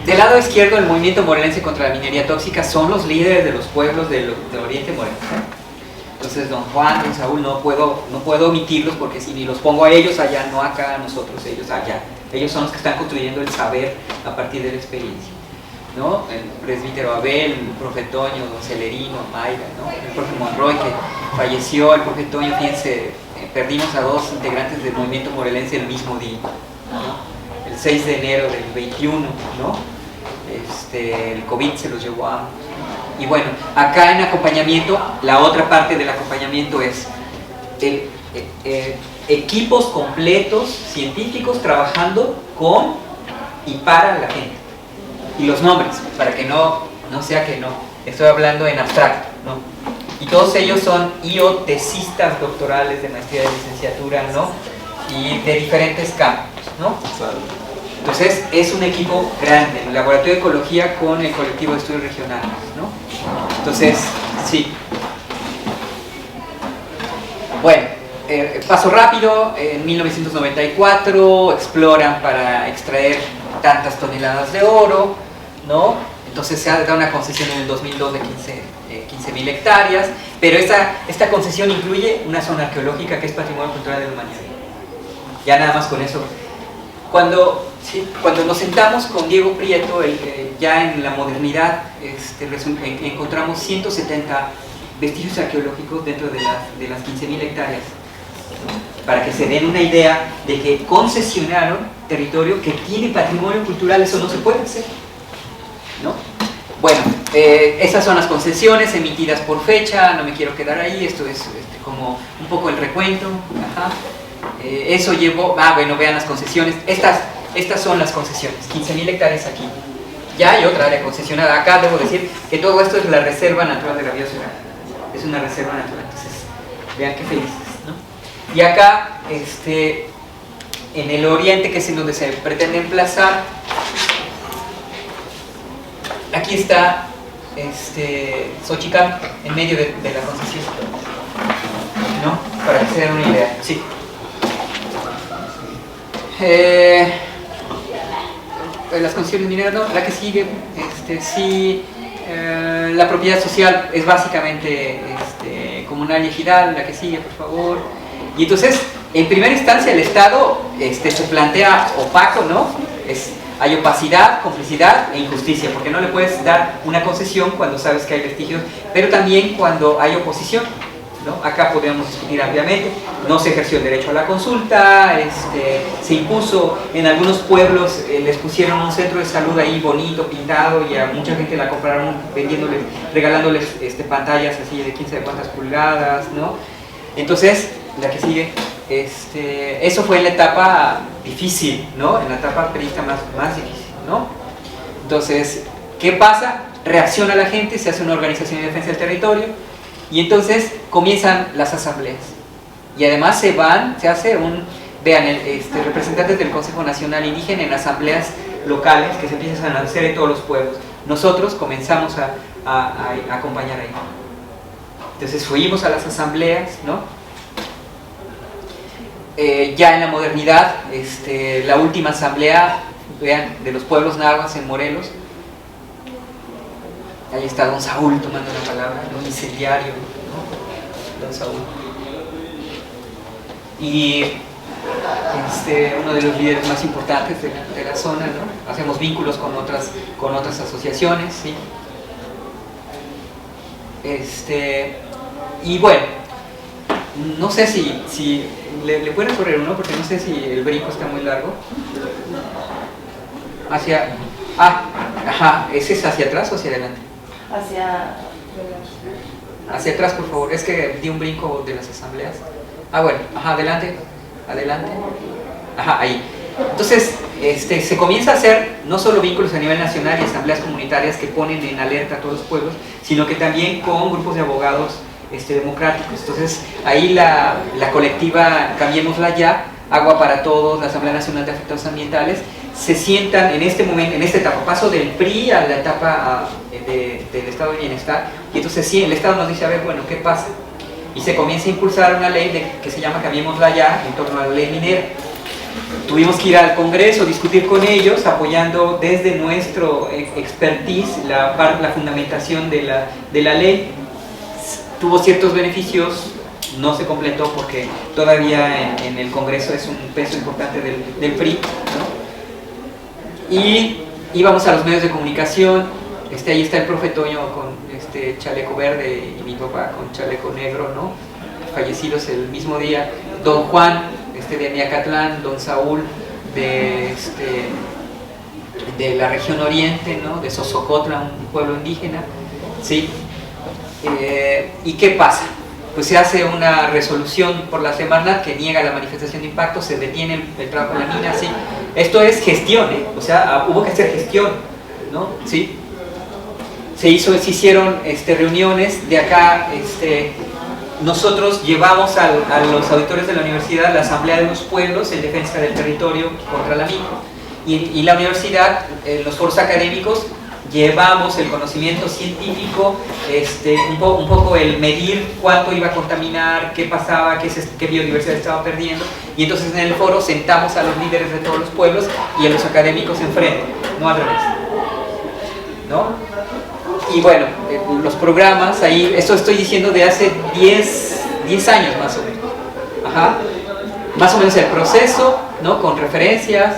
Del lado izquierdo, el movimiento morelense contra la minería tóxica son los líderes de los pueblos del oriente morelense. Entonces, don Juan, don Saúl, no puedo omitirlos porque si ni los pongo a ellos allá, no acá, a nosotros, ellos allá. Ellos son los que están construyendo el saber a partir de la experiencia, ¿no? El presbítero Abel, el profe Toño, don Celerino, Mayra, ¿no? El profe Monroy, que falleció, el profe Toño, fíjense, perdimos a dos integrantes del movimiento morelense el mismo día, ¿no? El 6 de enero del 21, ¿no? El COVID se los llevó a ambos. Y bueno, acá en acompañamiento, la otra parte del acompañamiento es equipos completos científicos trabajando con y para la gente. Y los nombres, para que no sea que no estoy hablando en abstracto, ¿no? Y todos ellos son tesistas doctorales de maestría, de licenciatura, ¿no? Y de diferentes campos, ¿no? Entonces es un equipo grande, el Laboratorio de Ecología con el Colectivo de Estudios Regionales, ¿no? Entonces, sí. Bueno, paso rápido, en 1994 exploran para extraer tantas toneladas de oro, ¿no? Entonces se da una concesión en el 2002 de 15.000 hectáreas, pero esta concesión incluye una zona arqueológica que es Patrimonio Cultural de la Humanidad. Ya nada más con eso. Cuando nos sentamos con Diego Prieto, ya en la modernidad, encontramos 170 vestigios arqueológicos dentro de las 15.000 hectáreas, ¿no? Para que se den una idea de que concesionaron territorio que tiene patrimonio cultural. Eso no se puede hacer, ¿no? Bueno, esas son las concesiones emitidas por fecha, no me quiero quedar ahí, esto es como un poco el recuento. Ajá. Eso llevó, bueno, vean las concesiones, estas son las concesiones, 15.000 hectáreas aquí. Ya hay otra área concesionada. Acá debo decir que todo esto es la Reserva Natural de la Biosfera, es una reserva natural, entonces vean qué felices, ¿no? Y acá, en el oriente, que es en donde se pretende emplazar, aquí está Xochicalco, en medio de la concesión, ¿no? Para que se den una idea, sí. Las concesiones mineras, no, la que sigue, sí, la propiedad social es básicamente comunal y ejidal, la que sigue, por favor. Y entonces, en primera instancia, el Estado se plantea opaco, ¿no? Hay opacidad, complicidad e injusticia, porque no le puedes dar una concesión cuando sabes que hay vestigios, pero también cuando hay oposición, ¿no? Acá podríamos discutir ampliamente. No se ejerció el derecho a la consulta, se impuso en algunos pueblos, les pusieron un centro de salud ahí bonito, pintado, y a mucha gente la compraron vendiéndoles, regalándoles pantallas así de 15 de cuántas pulgadas, ¿no? Entonces, la que sigue, eso fue en la etapa difícil, ¿no? En la etapa periodista más difícil, ¿no? Entonces, ¿qué pasa? Reacciona la gente, se hace una organización de defensa del territorio, y entonces comienzan las asambleas. Y además se hace vean, representantes del Consejo Nacional Indígena en asambleas locales que se empiezan a hacer en todos los pueblos. Nosotros comenzamos a acompañar ahí. Entonces fuimos a las asambleas, ¿no? Ya en la modernidad, la última asamblea, vean, de los pueblos náhuatl en Morelos. Ahí está don Saúl tomando la palabra, un incendiario, ¿no? Don Saúl. Y uno de los líderes más importantes de la zona, ¿no? Hacemos vínculos con otras asociaciones, ¿sí? Y bueno, no sé si le pueden correr uno, porque no sé si el brinco está muy largo. ¿Ese es hacia atrás o hacia adelante? Hacia atrás, por favor. Es que di un brinco de las asambleas. Bueno, adelante. Ahí. Entonces, se comienza a hacer no solo vínculos a nivel nacional y asambleas comunitarias que ponen en alerta a todos los pueblos, sino que también con grupos de abogados democráticos. Entonces, ahí la colectiva Cambiémosla Ya, Agua para Todos, la Asamblea Nacional de Afectados Ambientales, se sientan en este momento, en esta etapa, paso del PRI a la etapa del Estado de Bienestar, y entonces sí, el Estado nos dice, a ver, bueno, ¿qué pasa? Y se comienza a impulsar una ley que se llama Cambiémosla Ya, en torno a la ley minera. Tuvimos que ir al Congreso, discutir con ellos, apoyando desde nuestro expertise la fundamentación de la ley. Tuvo ciertos beneficios, no se completó porque todavía en el Congreso es un peso importante del PRI, ¿no? Y íbamos a los medios de comunicación, ahí está el profe Toño con chaleco verde y mi papá con chaleco negro, ¿no? Fallecidos el mismo día, don Juan de Miacatlán, don Saúl de la región oriente, ¿no? De Sosocotla, un pueblo indígena, ¿sí? ¿Y qué pasa? Pues se hace una resolución por la Semarnat que niega la manifestación de impacto, se detiene el trabajo en la mina, ¿sí? Esto es gestión, o sea, hubo que hacer gestión, ¿no? ¿Sí? Se hicieron reuniones de acá, nosotros llevamos a los auditores de la universidad la Asamblea de los Pueblos en defensa del territorio contra la mina. Y la universidad, en los foros académicos, llevamos el conocimiento científico, un poco el medir cuánto iba a contaminar, qué pasaba, qué biodiversidad estaba perdiendo. Y entonces en el foro sentamos a los líderes de todos los pueblos y a los académicos enfrente, no al revés, ¿no? Y bueno, los programas, ahí, esto estoy diciendo de hace 10 años más o menos. Ajá. Más o menos el proceso, ¿no? Con referencias,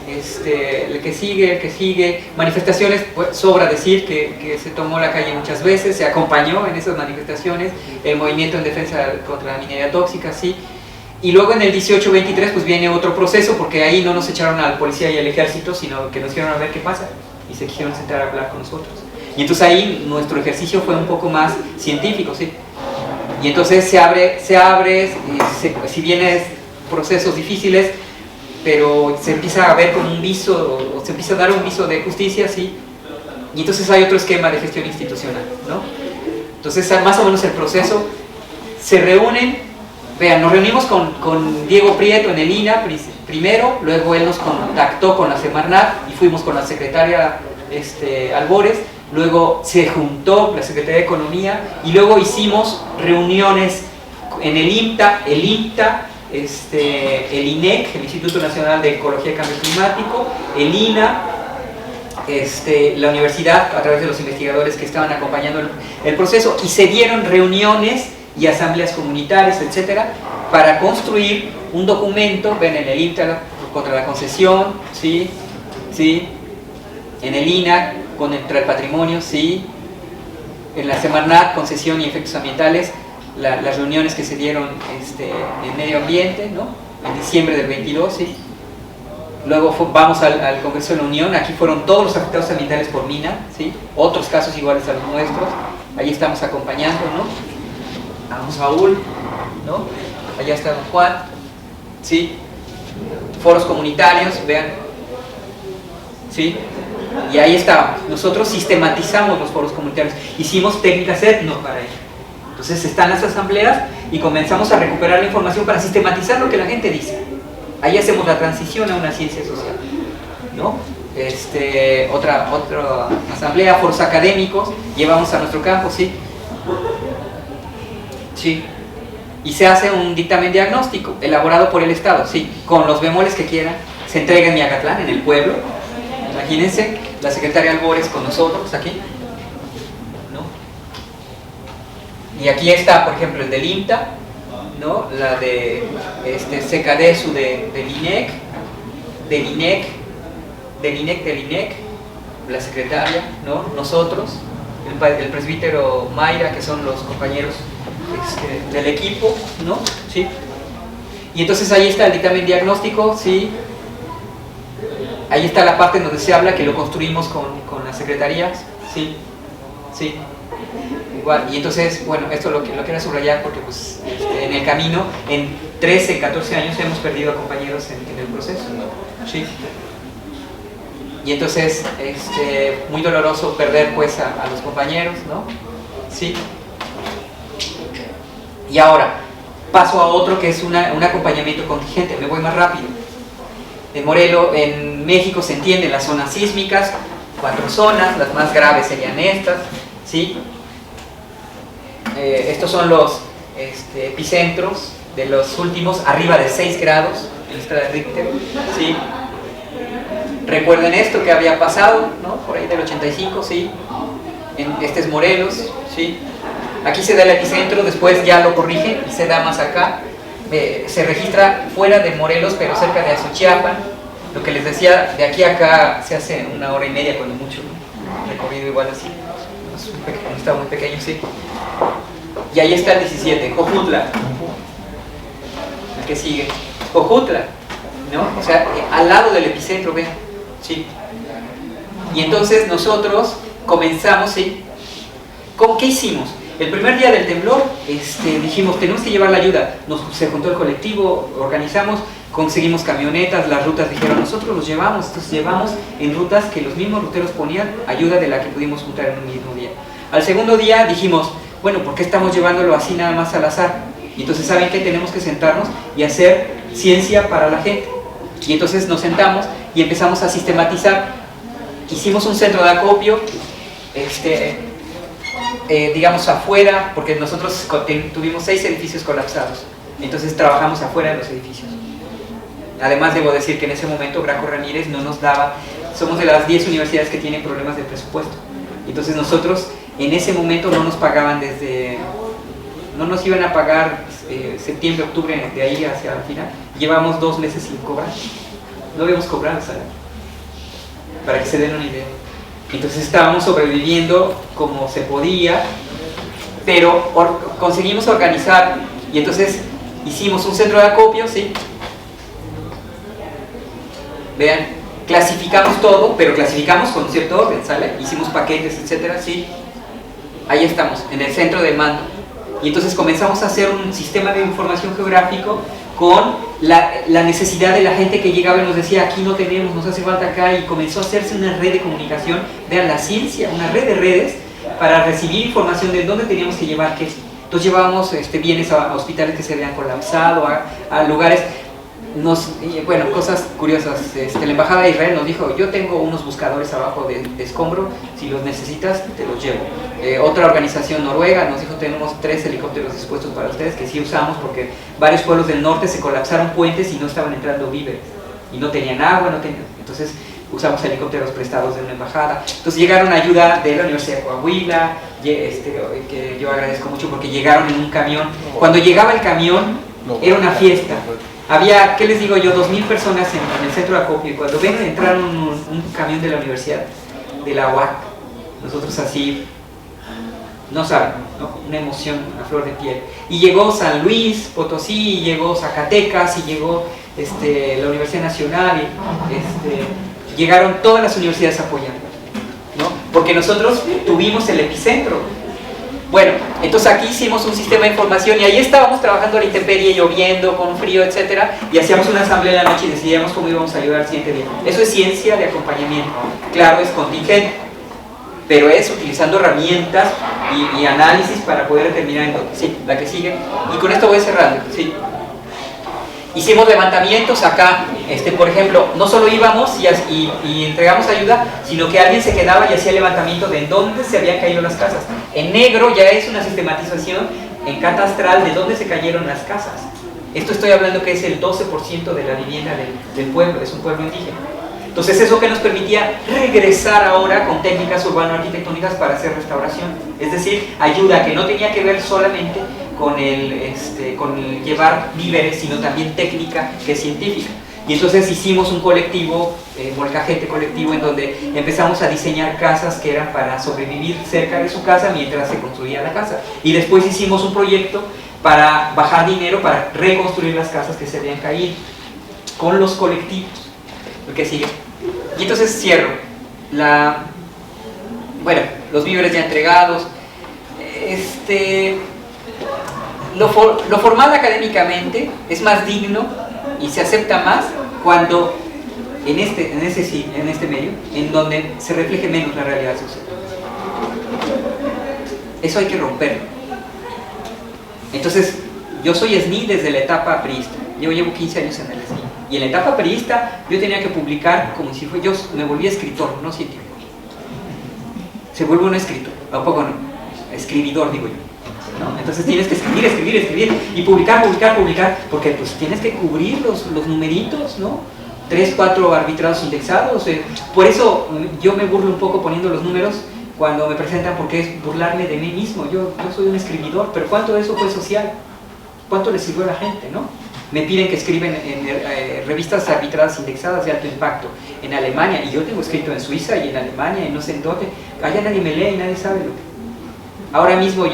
el que sigue, manifestaciones, pues, sobra decir que se tomó la calle muchas veces, se acompañó en esas manifestaciones, el movimiento en defensa contra la minería tóxica, sí. Y luego en el 18-23 pues viene otro proceso, porque ahí no nos echaron a la policía y al ejército, sino que nos dijeron a ver qué pasa, y se quisieron sentar a hablar con nosotros. Y entonces ahí nuestro ejercicio fue un poco más científico, ¿sí? Y entonces se abre si bien es procesos difíciles, pero se empieza a ver como un viso, o se empieza a dar un viso de justicia, ¿sí? Y entonces hay otro esquema de gestión institucional, ¿no? Entonces más o menos el proceso, se reúnen, vean, nos reunimos con Diego Prieto en el INA primero, luego él nos contactó con la Semarnat y fuimos con la secretaria Albores. Luego se juntó la Secretaría de Economía y luego hicimos reuniones en el INTA, el INEC, el Instituto Nacional de Ecología y Cambio Climático, el INA, la universidad a través de los investigadores que estaban acompañando el proceso, y se dieron reuniones y asambleas comunitarias, etcétera, para construir un documento, ven, en el INTA contra la concesión, ¿sí? En el INA contra el patrimonio, sí. En la Semarnat, concesión y efectos ambientales, las reuniones que se dieron en medio ambiente, ¿no? En diciembre del 22, sí. Luego vamos al Congreso de la Unión, aquí fueron todos los afectados ambientales por mina, ¿sí? Otros casos iguales a los nuestros, ahí estamos acompañando, ¿no? A don Saúl, ¿no? Allá está don Juan, ¿sí? Foros comunitarios, vean, ¿sí? Y ahí estábamos. Nosotros sistematizamos los foros comunitarios, hicimos técnicas etno para ello. Entonces están las asambleas y comenzamos a recuperar la información para sistematizar lo que la gente dice. Ahí hacemos la transición a una ciencia social, ¿no? Otra asamblea, foros académicos, llevamos a nuestro campo, ¿sí? Sí. Y se hace un dictamen diagnóstico elaborado por el Estado, sí, con los bemoles que quieran. Se entrega en Miacatlán, en el pueblo. Imagínense, la secretaria Albores con nosotros aquí, ¿no? Y aquí está, por ejemplo, el del INTA, ¿no? La de Secadesu del INEC, la secretaria, ¿no? Nosotros, el presbítero Mayra, que son los compañeros del equipo, ¿no? ¿Sí? Y entonces ahí está el dictamen diagnóstico, ¿sí? Ahí está la parte en donde se habla que lo construimos con las secretarías, ¿sí? Sí. Igual, y entonces, bueno, esto lo quiero subrayar porque pues, en el camino, en 13, 14 años hemos perdido a compañeros en el proceso, ¿sí? Y entonces, muy doloroso perder pues a los compañeros, ¿no? Sí. Y ahora, paso a otro que es un acompañamiento contingente, me voy más rápido. En Morelos, en México se entienden las zonas sísmicas, 4 zonas, las más graves serían estas, ¿sí? Estos son los epicentros de los últimos, arriba de 6 grados la escala de Richter, ¿sí? Recuerden esto que había pasado, ¿no? Por ahí del 85, ¿sí? Este es Morelos, ¿sí? Aquí se da el epicentro, después ya lo corrigen y se da más acá. Se registra fuera de Morelos, pero cerca de Azuchiapan. Lo que les decía, de aquí a acá se hace 1 hora y media, cuando mucho, ¿no? Recorrido igual así. Es un estado muy pequeño, ¿sí? Y ahí está el 17, Jojutla. El que sigue, Jojutla, ¿no? O sea, al lado del epicentro, vean, ¿sí? Y entonces nosotros comenzamos, ¿sí? ¿Qué hicimos? El primer día del temblor dijimos, tenemos que llevar la ayuda. Se juntó el colectivo, organizamos, conseguimos camionetas, las rutas dijeron, nosotros los llevamos. Entonces llevamos en rutas que los mismos ruteros ponían ayuda de la que pudimos juntar en un mismo día. Al segundo día dijimos, bueno, ¿por qué estamos llevándolo así nada más al azar? Y entonces, ¿saben qué? Tenemos que sentarnos y hacer ciencia para la gente. Y entonces nos sentamos y empezamos a sistematizar. Hicimos un centro de acopio, digamos afuera, porque nosotros tuvimos 6 edificios colapsados, entonces trabajamos afuera de los edificios. Además debo decir que en ese momento Graco Ramírez no nos daba, somos de las 10 universidades que tienen problemas de presupuesto, entonces nosotros en ese momento no nos pagaban no nos iban a pagar septiembre, octubre, de ahí hacia el final, llevamos 2 meses sin cobrar, no habíamos cobrado, ¿sabes? Para que se den una idea. Entonces estábamos sobreviviendo como se podía, pero conseguimos organizar y entonces hicimos un centro de acopio, ¿sí? Vean, clasificamos todo, pero clasificamos con cierto orden, ¿sale? Hicimos paquetes, etcétera, ¿sí? Ahí estamos, en el centro de mando. Y entonces comenzamos a hacer un sistema de información geográfico con la necesidad de la gente que llegaba y nos decía, aquí no tenemos, nos hace falta acá, y comenzó a hacerse una red de comunicación, vean la ciencia, una red de redes para recibir información de dónde teníamos que llevar qué. Entonces llevábamos bienes a hospitales que se habían colapsado, a lugares, bueno, cosas curiosas. La embajada de Israel nos dijo, yo tengo unos buscadores abajo de escombro, si los necesitas te los llevo. Otra organización noruega nos dijo, tenemos 3 helicópteros dispuestos para ustedes, que sí usamos porque varios pueblos del norte se colapsaron puentes y no estaban entrando víveres y no tenían agua, entonces usamos helicópteros prestados de una embajada. Entonces llegaron ayuda de la Universidad de Coahuila, que yo agradezco mucho porque llegaron en un camión. Cuando llegaba el camión era una fiesta. Había, ¿qué les digo yo? 2,000 personas en el centro de acopio, y cuando ven entrar un camión de la universidad, de la UAC, nosotros así, no saben, ¿no? Una emoción a flor de piel. Y llegó San Luis Potosí, y llegó Zacatecas, y llegó la Universidad Nacional, y llegaron todas las universidades apoyando, ¿no? Porque nosotros tuvimos el epicentro. Bueno, entonces aquí hicimos un sistema de información y ahí estábamos trabajando a la intemperie, lloviendo, con frío, etcétera, y hacíamos una asamblea en la noche y decidíamos cómo íbamos a ayudar al siguiente día. Eso es ciencia de acompañamiento. Claro, es contingente, pero es utilizando herramientas y análisis para poder determinar en dónde. Sí, la que sigue. Y con esto voy cerrando. Sí. Hicimos levantamientos acá, por ejemplo, no solo íbamos y entregamos ayuda, sino que alguien se quedaba y hacía el levantamiento de en dónde se habían caído las casas. En negro ya es una sistematización en catastral de dónde se cayeron las casas. Esto estoy hablando que es el 12% de la vivienda del pueblo, es un pueblo indígena. Entonces eso que nos permitía regresar ahora con técnicas urbano-arquitectónicas para hacer restauración. Es decir, ayuda que no tenía que ver solamente con el llevar víveres, sino también técnica que es científica. Y entonces hicimos un colectivo, molcajete colectivo, en donde empezamos a diseñar casas que eran para sobrevivir cerca de su casa mientras se construía la casa. Y después hicimos un proyecto para bajar dinero para reconstruir las casas que se habían caído con los colectivos. El que sigue. Y entonces cierro. Bueno, los víveres ya entregados. Lo formal académicamente es más digno y se acepta más cuando en este medio, en donde se refleje menos la realidad social. Eso hay que romperlo. Entonces, yo soy SNI desde la etapa priista. Yo llevo 15 años en el SNI. Y en la etapa priista yo tenía que publicar como si yo me volvía escritor, no científico. Se vuelve un escritor, ¿a poco no? Escribidor, digo yo. ¿no? Entonces tienes que escribir y publicar, porque pues tienes que cubrir los numeritos, ¿no? 3, 4 arbitrados indexados. Por eso yo me burlo un poco poniendo los números cuando me presentan, porque es burlarme de mí mismo. Yo soy un escribidor, pero ¿cuánto de eso fue social? ¿Cuánto le sirvió a la gente, no? Me piden que escriben en revistas arbitradas indexadas de alto impacto en Alemania, y yo tengo escrito en Suiza y en Alemania y no sé en dónde. Allá nadie me lee y nadie sabe lo que... Ahora mismo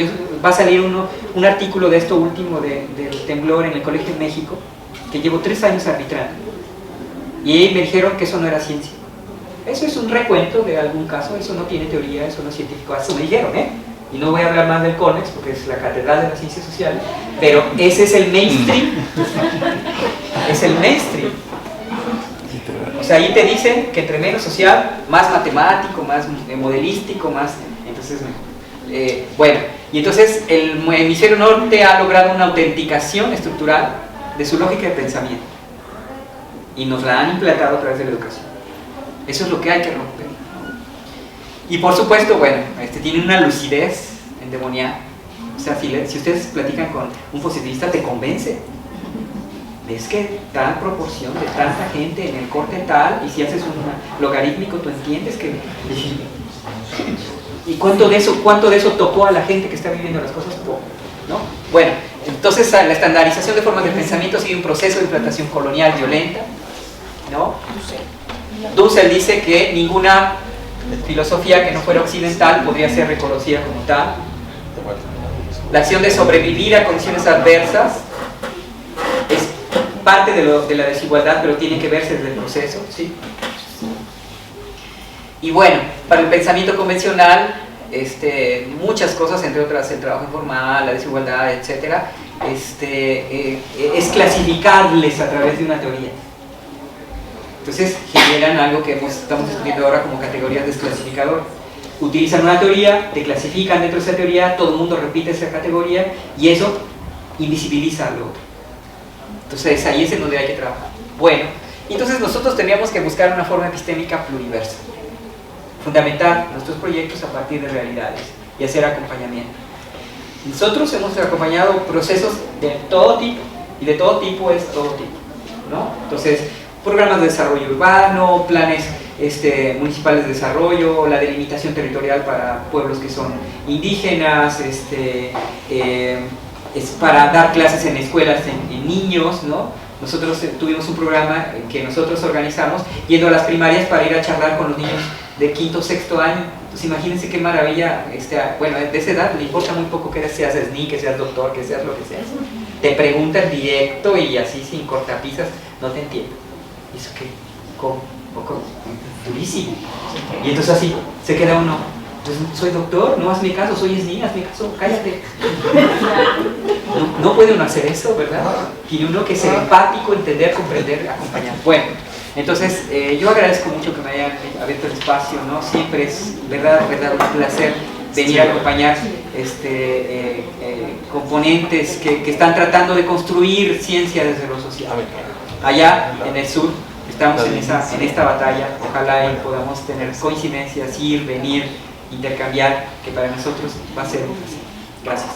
va a salir un artículo de esto último del temblor en el Colegio de México, que llevo 3 años arbitrando, y me dijeron que eso no era ciencia. Eso es un recuento de algún caso, eso no tiene teoría, eso no es científico, eso me dijeron, y no voy a hablar más del CONEX porque es la catedral de las ciencias sociales, pero ese es el mainstream. Es el mainstream. O sea, ahí te dicen que entre menos social, más matemático, más modelístico, más... Entonces, bueno, y entonces el hemisferio norte ha logrado una autenticación estructural de su lógica de pensamiento, y nos la han implantado a través de la educación. Eso es lo que hay que romper. Y por supuesto, bueno, tiene una lucidez endemoniada. O sea, si ustedes platican con un positivista, te convence. Ves que tal proporción de tanta gente en el corte tal, y si haces un logarítmico, tú entiendes que... ¿Y cuánto de eso tocó a la gente que está viviendo las cosas? Poco, ¿no? Bueno, entonces la estandarización de formas de pensamiento sigue un proceso de implantación colonial violenta, ¿no? Dussel dice que ninguna filosofía que no fuera occidental podría ser reconocida como tal. La acción de sobrevivir a condiciones adversas es parte de la desigualdad, pero tiene que verse desde el proceso, ¿sí? Y bueno, para el pensamiento convencional, muchas cosas, entre otras el trabajo informal, la desigualdad, etcétera, es clasificarles a través de una teoría. Entonces generan algo que estamos discutiendo ahora como categorías desclasificadoras. Utilizan una teoría, te clasifican dentro de esa teoría, todo el mundo repite esa categoría y eso invisibiliza al otro. Entonces ahí es en donde hay que trabajar. Bueno, entonces nosotros teníamos que buscar una forma epistémica pluriversa, fundamentar nuestros proyectos a partir de realidades y hacer acompañamiento. Nosotros hemos acompañado procesos de todo tipo, y de todo tipo es todo tipo, ¿no? Entonces, programas de desarrollo urbano, planes municipales de desarrollo, la delimitación territorial para pueblos que son indígenas, es para dar clases en escuelas en niños, ¿no? Nosotros tuvimos un programa que nosotros organizamos yendo a las primarias para ir a charlar con los niños de 5º o 6º año. Entonces imagínense qué maravilla, bueno, de esa edad le importa muy poco que seas SNI, que seas doctor, que seas lo que seas. Te preguntan directo y así sin cortapisas, no te entiendo. ¿Y eso qué? ¿Cómo? Durísimo. Y entonces así se queda uno, pues soy doctor, no hazme caso, soy SNI, hazme caso, cállate. No puede uno hacer eso, ¿verdad? Tiene uno que ser empático, entender, comprender, acompañar. Bueno, entonces yo agradezco mucho que me hayan abierto el espacio, ¿no? Siempre es verdad un placer venir a acompañar componentes que están tratando de construir ciencia desde lo social. Allá en el sur estamos en esta batalla, ojalá y podamos tener coincidencias, ir, venir, intercambiar, que para nosotros va a ser un placer. Gracias.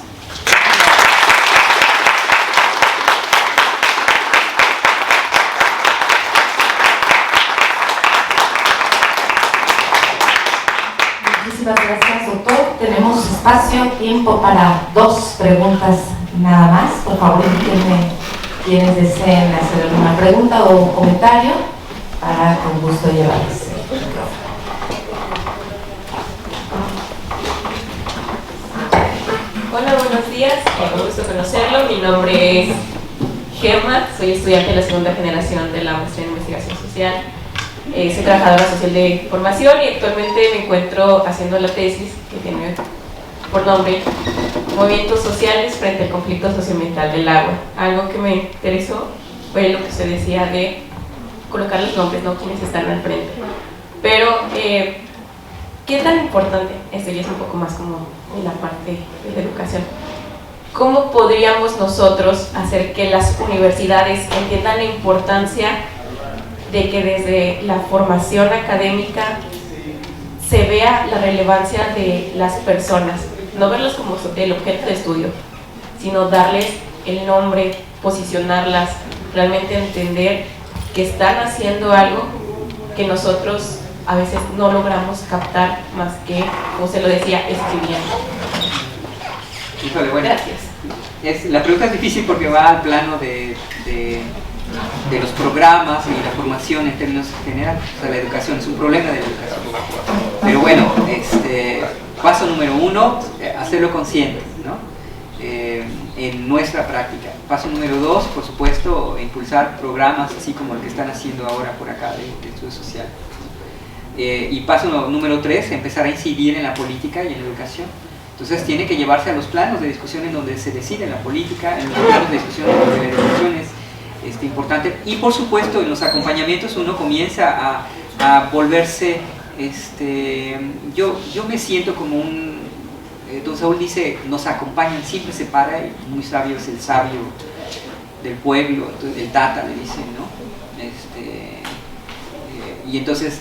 Muchísimas gracias, doctor. Tenemos espacio, tiempo para 2 preguntas nada más. Por favor, indíquenme quienes deseen hacer alguna pregunta o comentario para con gusto llevarles el micrófono. Hola, buenos días, con gusto conocerlo. Mi nombre es Gemma, soy estudiante de la 2ª generación de la maestría en investigación social. Soy trabajadora social de formación y actualmente me encuentro haciendo la tesis que tiene por nombre Movimientos sociales frente al conflicto socioambiental del agua. Algo que me interesó fue lo que usted decía de colocar los nombres, no quienes están al frente. Pero, ¿qué tan importante? Esto ya es un poco más como en la parte de la educación. ¿Cómo podríamos nosotros hacer que las universidades entiendan la importancia de que desde la formación académica se vea la relevancia de las personas? no verlos como el objeto de estudio, sino darles el nombre, posicionarlas, realmente entender que están haciendo algo que nosotros a veces no logramos captar más que, como se lo decía, escribiendo. Híjole, bueno, Gracias. La pregunta es difícil porque va al plano de los programas y la formación en términos generales. O sea, la educación es un problema de la educación. Pero bueno, paso número 1, hacerlo consciente, ¿no? En nuestra práctica. Paso número 2, por supuesto, impulsar programas así como el que están haciendo ahora por acá de estudio social. Y paso número 3, empezar a incidir en la política y en la educación. Entonces tiene que llevarse a los planos de discusión en donde se decide la política, en los planos de discusión en donde la educación es importante. Y por supuesto en los acompañamientos uno comienza a volverse, yo me siento como un, don Saúl dice, nos acompañan, siempre se para, y muy sabio es el sabio del pueblo, el tata le dicen, ¿no? Y entonces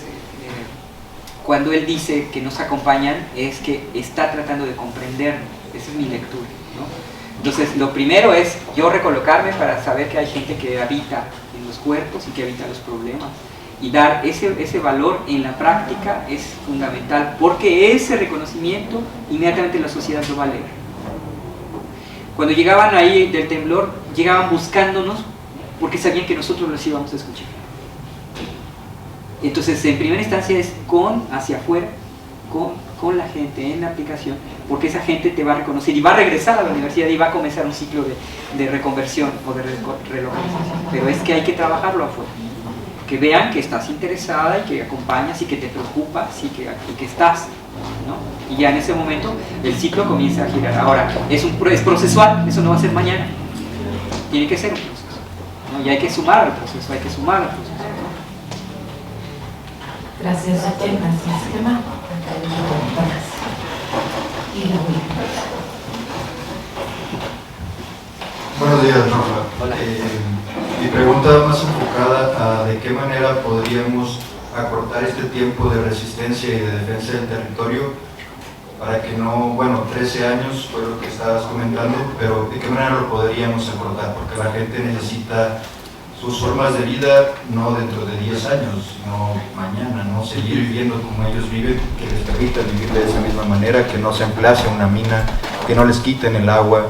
cuando él dice que nos acompañan es que está tratando de comprendernos. Esa es mi lectura, ¿no? Entonces lo primero es yo recolocarme para saber que hay gente que habita en los cuerpos y que habita los problemas, y dar ese valor en la práctica es fundamental, porque ese reconocimiento inmediatamente la sociedad lo va a leer. Cuando llegaban ahí del temblor, llegaban buscándonos porque sabían que nosotros los íbamos a escuchar. Entonces, en primera instancia es hacia afuera, con la gente, en la aplicación, porque esa gente te va a reconocer y va a regresar a la universidad y va a comenzar un ciclo de reconversión o de relocalización. Pero es que hay que trabajarlo afuera, que vean que estás interesada y que acompañas y que te preocupas y que estás, ¿no? Y ya en ese momento el ciclo comienza a girar. Ahora, es procesual, eso no va a ser mañana, tiene que ser un proceso, ¿no? Y hay que sumar al proceso, Gracias, Raquel. Gracias, Gemma. Y Raúl. Buenos días, Rafa. Hola. Mi pregunta más enfocada a de qué manera podríamos acortar este tiempo de resistencia y de defensa del territorio para que no, 13 años fue lo que estabas comentando, pero de qué manera lo podríamos acortar, porque la gente necesita sus formas de vida no dentro de 10 años, sino mañana, ¿no? Seguir viviendo como ellos viven, que les permita vivir de esa misma manera, que no se emplace una mina, que no les quiten el agua,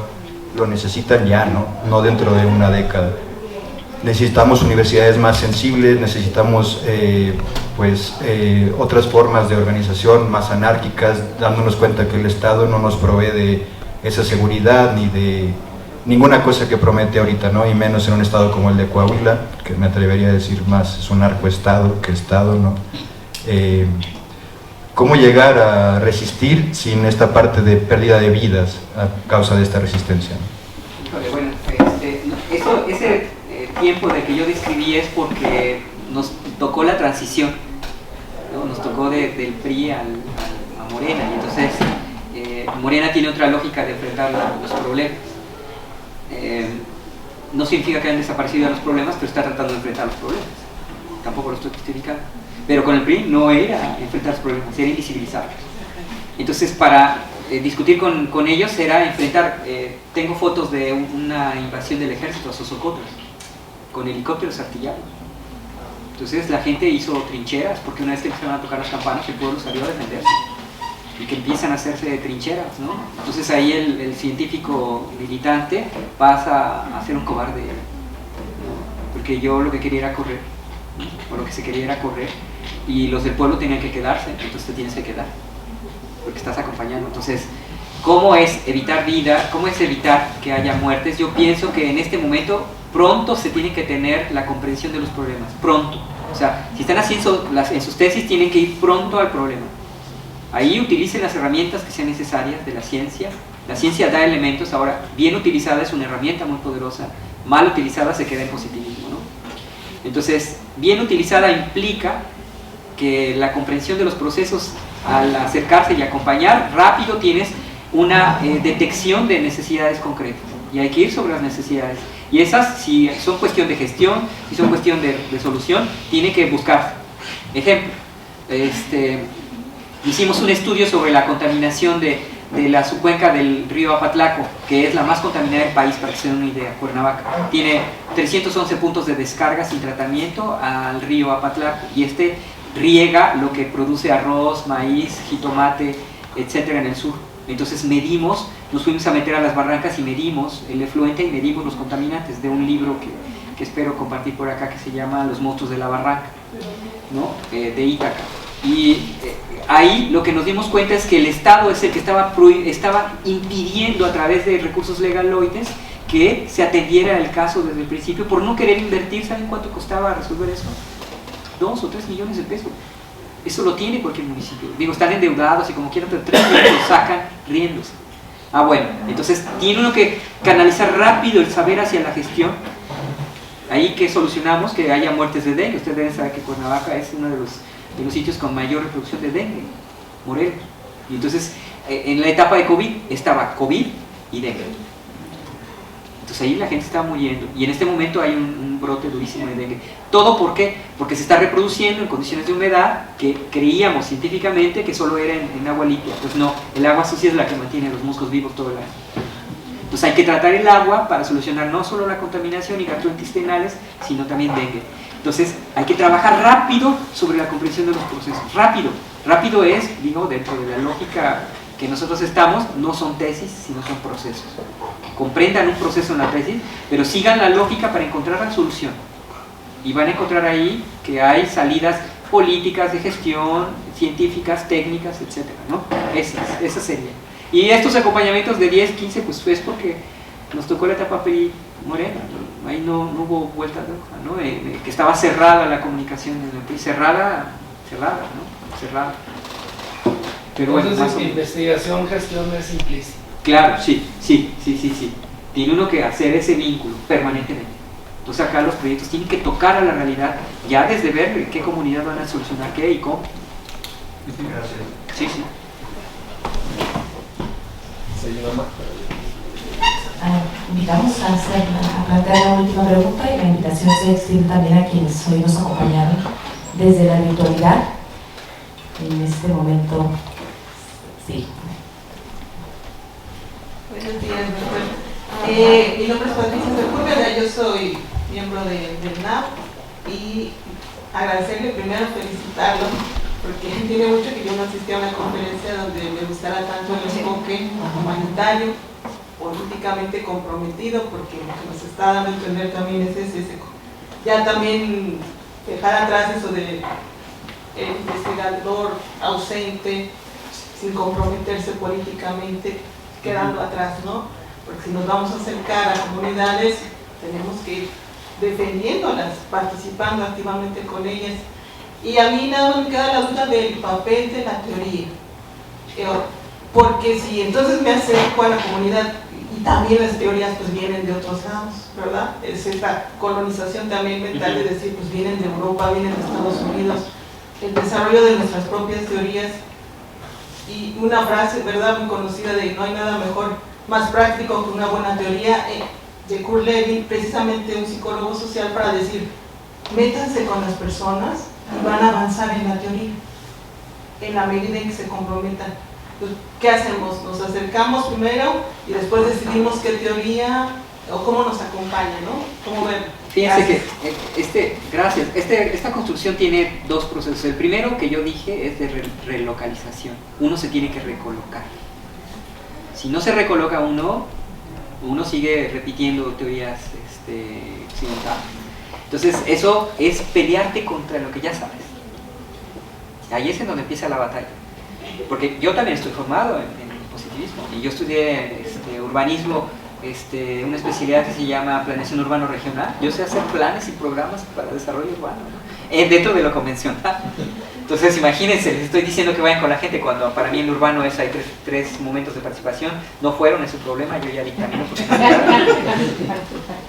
lo necesitan ya, no dentro de una década. Necesitamos universidades más sensibles, necesitamos otras formas de organización más anárquicas, dándonos cuenta que el Estado no nos provee de esa seguridad ni de ninguna cosa que promete ahorita, ¿no? Y menos en un estado como el de Coahuila, que me atrevería a decir más es un narcoestado que estado, ¿no? ¿Cómo llegar a resistir sin esta parte de pérdida de vidas a causa de esta resistencia? Bueno, ese tiempo de que yo describí es porque nos tocó la transición, ¿no? Nos tocó del PRI a Morena, y entonces Morena tiene otra lógica de enfrentar los problemas. No significa que hayan desaparecido los problemas, pero está tratando de enfrentar los problemas. Tampoco lo estoy justificando. Pero con el PRI no era enfrentar los problemas, era invisibilizarlos. Entonces, para discutir con ellos era enfrentar. Tengo fotos de una invasión del ejército a Sosocotras, con helicópteros artillados. Entonces la gente hizo trincheras, porque una vez que empezaron a tocar las campanas, el pueblo salió a defenderse. Y que empiezan a hacerse de trincheras, ¿no? Entonces ahí el científico militante pasa a ser un cobarde, ¿no? Porque yo lo que quería era correr, ¿no? O lo que se quería era correr, y los del pueblo tenían que quedarse, entonces te tienes que quedar, porque estás acompañando. Entonces, ¿cómo es evitar vida? ¿Cómo es evitar que haya muertes? Yo pienso que en este momento pronto se tiene que tener la comprensión de los problemas, pronto. O sea, si están haciendo en sus tesis, tienen que ir pronto al problema. Ahí utilicen las herramientas que sean necesarias de la ciencia. La ciencia da elementos. Ahora, bien utilizada es una herramienta muy poderosa, mal utilizada se queda en positivismo, ¿no? Entonces, bien utilizada implica que la comprensión de los procesos, al acercarse y acompañar, rápido tienes una detección de necesidades concretas, y hay que ir sobre las necesidades. Y esas, si son cuestión de gestión, si son cuestión de solución, tiene que buscar. Ejemplo, hicimos un estudio sobre la contaminación de de la subcuenca del río Apatlaco, que es la más contaminada del país, para que se den una idea. Cuernavaca tiene 311 puntos de descarga sin tratamiento al río Apatlaco, y este riega lo que produce arroz, maíz, jitomate, etcétera, en el sur. Entonces medimos, nos fuimos a meter a las barrancas y medimos el efluente y medimos los contaminantes, de un libro que espero compartir por acá, que se llama Los monstruos de la barranca, ¿no? De Ítaca. Y ahí lo que nos dimos cuenta es que el Estado es el que estaba impidiendo a través de recursos legaloides que se atendiera el caso desde el principio, por no querer invertir. ¿Saben cuánto costaba resolver eso? 2 o 3 millones de pesos. Eso lo tiene cualquier municipio. Digo, están endeudados y como quieran, pero 3 millones lo sacan riéndose. Ah, bueno, entonces tiene uno que canalizar rápido el saber hacia la gestión. Ahí que solucionamos que haya muertes de dengue. Ustedes deben saber que Cuernavaca es uno de los sitios con mayor reproducción de dengue, Morelos. Y entonces, en la etapa de COVID, estaba COVID y dengue. Entonces ahí la gente estaba muriendo. Y en este momento hay un brote durísimo de dengue. ¿Todo por qué? Porque se está reproduciendo en condiciones de humedad que creíamos científicamente que solo era en agua limpia. Pues no, el agua sucia es la que mantiene a los moscos vivos todo el año. Entonces hay que tratar el agua para solucionar no solo la contaminación y gastrointestinales, sino también dengue. Entonces hay que trabajar rápido sobre la comprensión de los procesos. Rápido. Rápido es, digo, dentro de la lógica que nosotros estamos, no son tesis, sino son procesos. Comprendan un proceso en la tesis, pero sigan la lógica para encontrar la solución. Y van a encontrar ahí que hay salidas políticas, de gestión, científicas, técnicas, etc., ¿no? Esas serían. Y estos acompañamientos de 10, 15, pues es porque nos tocó la etapa Peri Morena, ¿no? Ahí no hubo vuelta de hoja, ¿no? Que estaba cerrada la comunicación en el país, cerrada, ¿no? Cerrada. Pero bueno, entonces, investigación, gestión es implícita. Claro, sí. Tiene uno que hacer ese vínculo permanentemente. Entonces acá los proyectos tienen que tocar a la realidad, ya desde ver qué comunidad van a solucionar qué y cómo. Gracias. Sí. Invitamos a plantear la última pregunta, y la invitación se extiende también a quienes hoy nos acompañaron desde la virtualidad. En este momento, sí. Buenos días, doctor. Mi nombre es Patricia Sepúlveda, yo soy miembro del NAP, y agradecerle primero, felicitarlo, porque tiene mucho que yo no asistí a una conferencia donde me gustara tanto el enfoque humanitario, políticamente comprometido, porque lo que nos está dando a entender también es ese ya también dejar atrás eso de el investigador ausente, sin comprometerse políticamente, quedando atrás, ¿no? Porque si nos vamos a acercar a comunidades, tenemos que ir defendiéndolas, participando activamente con ellas. Y a mí nada más me queda la duda del papel de la teoría, porque si entonces me acerco a la comunidad, y también las teorías pues vienen de otros lados, ¿verdad? Es esta colonización también mental de decir, pues vienen de Europa, vienen de Estados Unidos, el desarrollo de nuestras propias teorías. Y una frase, ¿verdad?, muy conocida de no hay nada mejor, más práctico que una buena teoría, de Kurt Lewin, precisamente un psicólogo social, para decir, métanse con las personas y van a avanzar en la teoría, en la medida en que se comprometan. Pues, ¿qué hacemos? Nos acercamos primero y después decidimos qué teoría o cómo nos acompaña, ¿no? ¿Cómo ver? Fíjense que esta construcción tiene dos procesos. El primero que yo dije es de relocalización. Uno se tiene que recolocar. Si no se recoloca uno sigue repitiendo teorías occidentales. Entonces eso es pelearte contra lo que ya sabes. Ahí es en donde empieza la batalla. Porque yo también estoy formado en positivismo, y yo estudié urbanismo, una especialidad que se llama planeación urbano regional. Yo sé hacer planes y programas para desarrollo urbano, ¿no? Dentro de lo convencional. Entonces imagínense, les estoy diciendo que vayan con la gente cuando para mí en urbano hay tres momentos de participación. No fueron, es su problema, yo ya dictamino por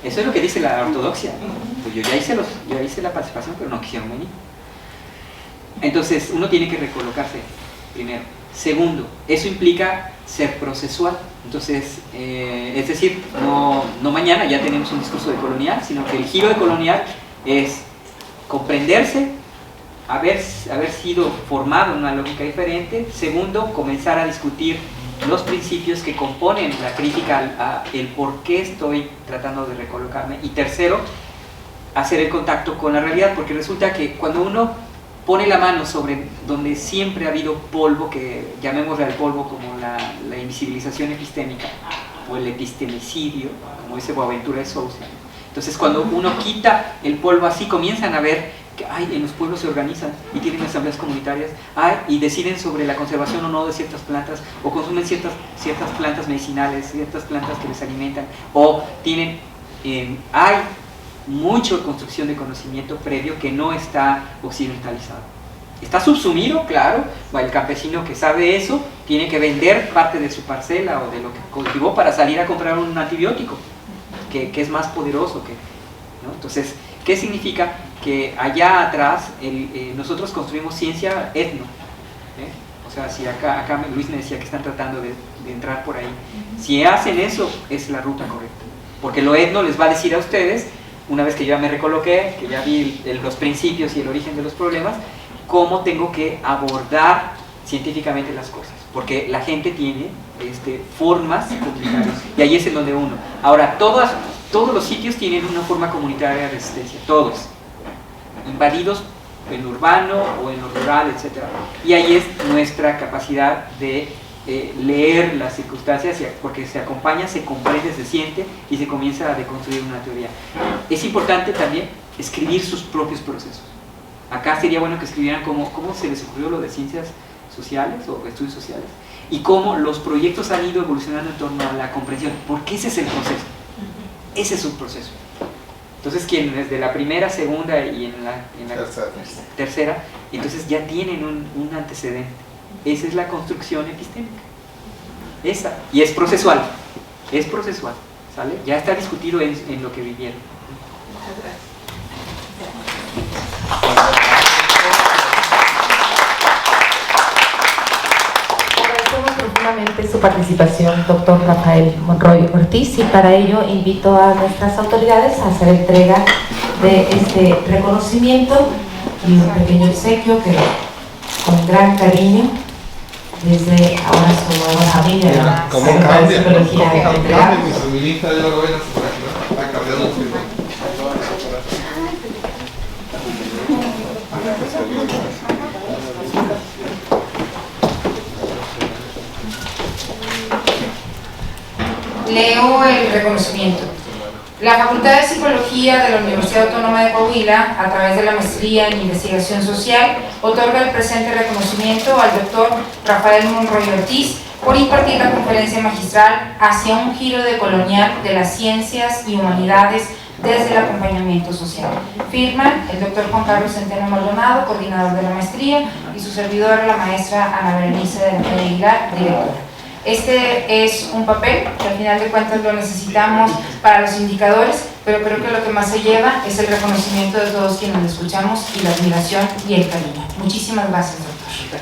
eso es lo que dice la ortodoxia. Pues yo ya hice la participación, pero no quisieron venir. Entonces uno tiene que recolocarse primero. Segundo, eso implica ser procesual. Entonces, es decir, no mañana ya tenemos un discurso decolonial, sino que el giro decolonial es comprenderse, haber sido formado en una lógica diferente. Segundo, comenzar a discutir los principios que componen la crítica a el por qué estoy tratando de recolocarme. Y tercero, hacer el contacto con la realidad, porque resulta que cuando uno pone la mano sobre donde siempre ha habido polvo, que llamémosle al polvo como la invisibilización epistémica o el epistemicidio, como dice Boaventura de Sousa. Entonces cuando uno quita el polvo así, comienzan a ver que en los pueblos se organizan y tienen asambleas comunitarias y deciden sobre la conservación o no de ciertas plantas, o consumen ciertas plantas medicinales, ciertas plantas que les alimentan, o tienen, hay mucha construcción de conocimiento previo que no está occidentalizado. Está subsumido, claro, el campesino que sabe eso tiene que vender parte de su parcela o de lo que cultivó para salir a comprar un antibiótico que es más poderoso que, ¿no? Entonces, ¿qué significa? Que allá atrás nosotros construimos ciencia etno, o sea, si acá Luis me decía que están tratando de entrar por ahí, si hacen eso es la ruta correcta, porque lo etno les va a decir a ustedes, una vez que yo ya me recoloqué, que ya vi los principios y el origen de los problemas, cómo tengo que abordar científicamente las cosas, porque la gente tiene formas comunitarias, y ahí es en donde uno. Ahora, todos los sitios tienen una forma comunitaria de resistencia, todos, invadidos en lo urbano o en lo rural, etc. Y ahí es nuestra capacidad de leer las circunstancias, porque se acompaña, se comprende, se siente y se comienza a deconstruir una teoría. Es importante también escribir sus propios procesos. Acá sería bueno que escribieran cómo se les ocurrió lo de ciencias sociales o estudios sociales y cómo los proyectos han ido evolucionando en torno a la comprensión, porque ese es el proceso, ese es un proceso. Entonces quien desde la primera, segunda y en la tercera, entonces ya tienen un antecedente. Esa es la construcción epistémica. Esa, y es procesual, ¿sale? Ya está discutido en lo que vivieron. Muchas gracias. Agradecemos profundamente su participación, doctor Rafael Monroy Ortiz, y para ello invito a nuestras autoridades a hacer entrega de este reconocimiento y un pequeño obsequio que con gran cariño desde ahora su nueva familia, la Secretaría de Psicología de entregar. Mi feminista de la novena está cambiando el tema. Leo el reconocimiento. La Facultad de Psicología de la Universidad Autónoma de Coahuila, a través de la maestría en Investigación Social, otorga el presente reconocimiento al doctor Rafael Monroy Ortiz por impartir la conferencia magistral Hacia un giro decolonial de las ciencias y humanidades desde el acompañamiento social. Firman el doctor Juan Carlos Centeno Maldonado, coordinador de la maestría, y su servidora, la maestra Ana Berenice de la Fe Aguilar, directora. Este es un papel que al final de cuentas lo necesitamos para los indicadores, pero creo que lo que más se lleva es el reconocimiento de todos quienes lo escuchamos y la admiración y el cariño. Muchísimas gracias, doctor.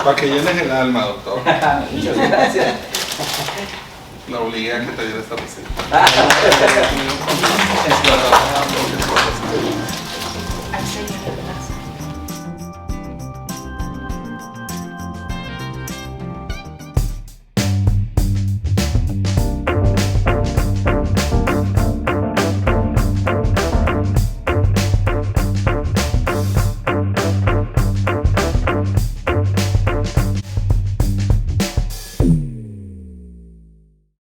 Para que llenes el alma, doctor. Muchas gracias. La obligué a que te diera esta receta.